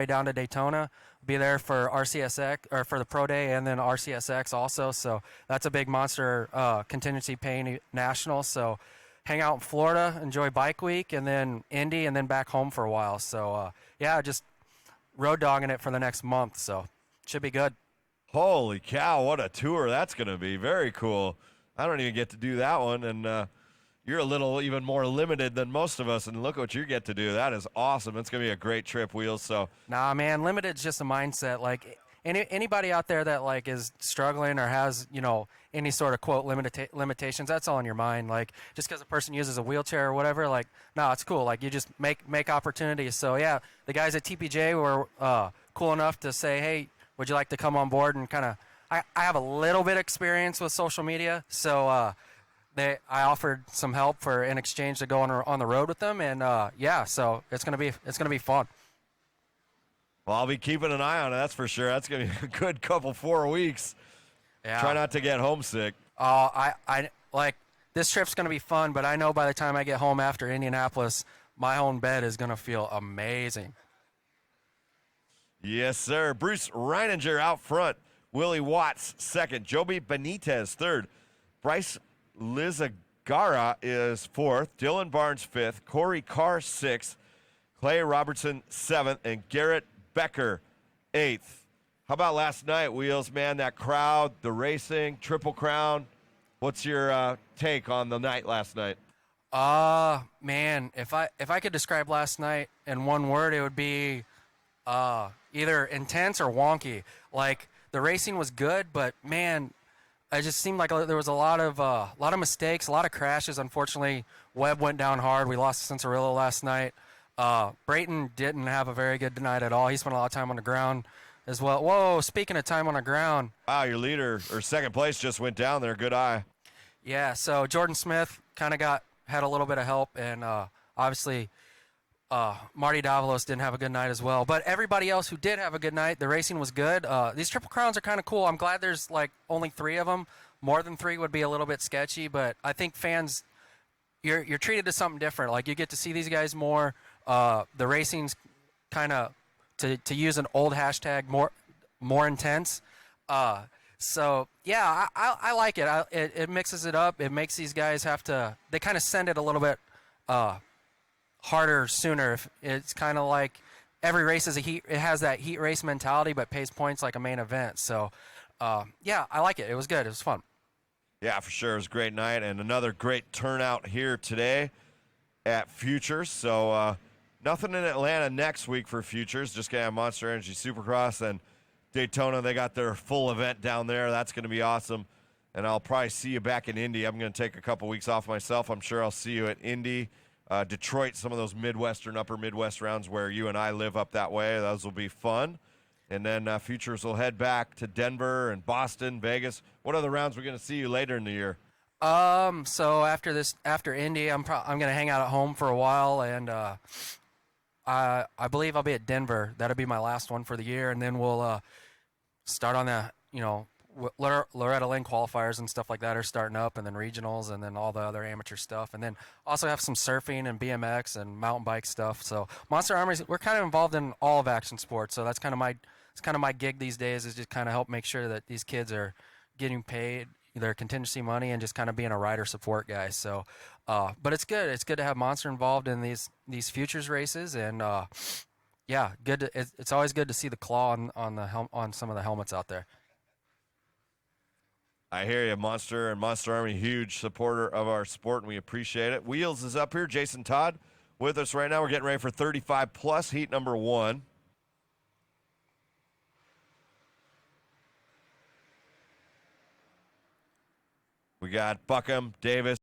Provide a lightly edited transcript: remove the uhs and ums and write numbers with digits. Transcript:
way down to Daytona. Be there for RCSX or for the Pro Day and then RCSX also. So that's a big monster contingency paying national. So hang out in Florida, enjoy Bike Week, and then Indy, and then back home for a while. So yeah, just road dogging it for the next month. So should be good. Holy cow, what a tour that's going to be. Very cool. I don't even get to do that one, and you're a little even more limited than most of us, and look what you get to do. That is awesome. It's going to be a great trip, Wheels. So Nah, man, limited's just a mindset. Like anybody out there that like is struggling or has, you know, any sort of quote limitations, that's all in your mind. Like just because a person uses a wheelchair or whatever, like no, it's cool. Like you just make opportunities. So yeah, the guys at TPJ were cool enough to say, hey, would you like to come on board and kind of? I have a little bit of experience with social media, so I offered some help in exchange to go on the road with them, and yeah, so it's gonna be fun. Well, I'll be keeping an eye on it. That's for sure. That's gonna be a good 4 weeks. Yeah. Try not to get homesick. I like this trip's gonna be fun, but I know by the time I get home after Indianapolis, my own bed is gonna feel amazing. Yes, sir. Brance Reininger out front. Willy Watts second. Joby Benitez third. Bryce Lizarraga is fourth. Dylan Barnes fifth. Cory Carr sixth. Clay Robertson seventh. And Garrett Becker eighth. How about last night, Wheels, man? That crowd, the racing, Triple Crown. What's your take on the night last night? Man, if I could describe last night in one word, it would be either intense or wonky. Like the racing was good, but man, it just seemed like there was a lot of mistakes, a lot of crashes. Unfortunately, Webb went down hard. We lost to Cianciarulo last night. Brayton didn't have a very good night at all. He spent a lot of time on the ground as well. Whoa, speaking of time on the ground. Wow, your leader or second place just went down there. Good eye. Yeah, so Jordan Smith kind of had a little bit of help, and obviously Marty Davalos didn't have a good night as well. But everybody else who did have a good night, the racing was good. These Triple Crowns are kind of cool. I'm glad there's like only 3 of them. More than 3 would be a little bit sketchy, but I think fans, you're treated to something different. Like you get to see these guys more. The racing's kind of, to use an old hashtag, more intense. So yeah, I like it. It mixes it up. It makes these guys they kind of send it a little bit harder sooner. It's kind of like every race is it has that heat race mentality, but pays points like a main event. So yeah, I like it. It was good. It was fun. Yeah, for sure. It was a great night and another great turnout here today at Futures. So nothing in Atlanta next week for Futures. Just gonna have Monster Energy Supercross and Daytona. They got their full event down there. That's gonna be awesome. And I'll probably see you back in Indy. I'm gonna take a couple weeks off myself. I'm sure I'll see you at Indy. Detroit, some of those Midwestern, upper Midwest rounds where you and I live up that way. Those will be fun. And then Futures will head back to Denver and Boston, Vegas. What other rounds are we going to see you later in the year? So after Indy, I'm going to hang out at home for a while, and I believe I'll be at Denver. That'll be my last one for the year, and then we'll start on the, Loretta Lynn qualifiers and stuff like that are starting up, and then regionals, and then all the other amateur stuff, and then also have some surfing and BMX and mountain bike stuff. So Monster Armies, we're kind of involved in all of action sports. So that's kind of my gig these days, is just kind of help make sure that these kids are getting paid their contingency money and just kind of being a rider support guy. So, but it's good. It's good to have Monster involved in these Futures races, and yeah, good. It's always good to see the claw on some of the helmets out there. I hear you, Monster and Monster Army, huge supporter of our sport, and we appreciate it. Wheels is up here. Jason Todd with us right now. We're getting ready for 35 plus heat number 1. We got Buckham, Davis,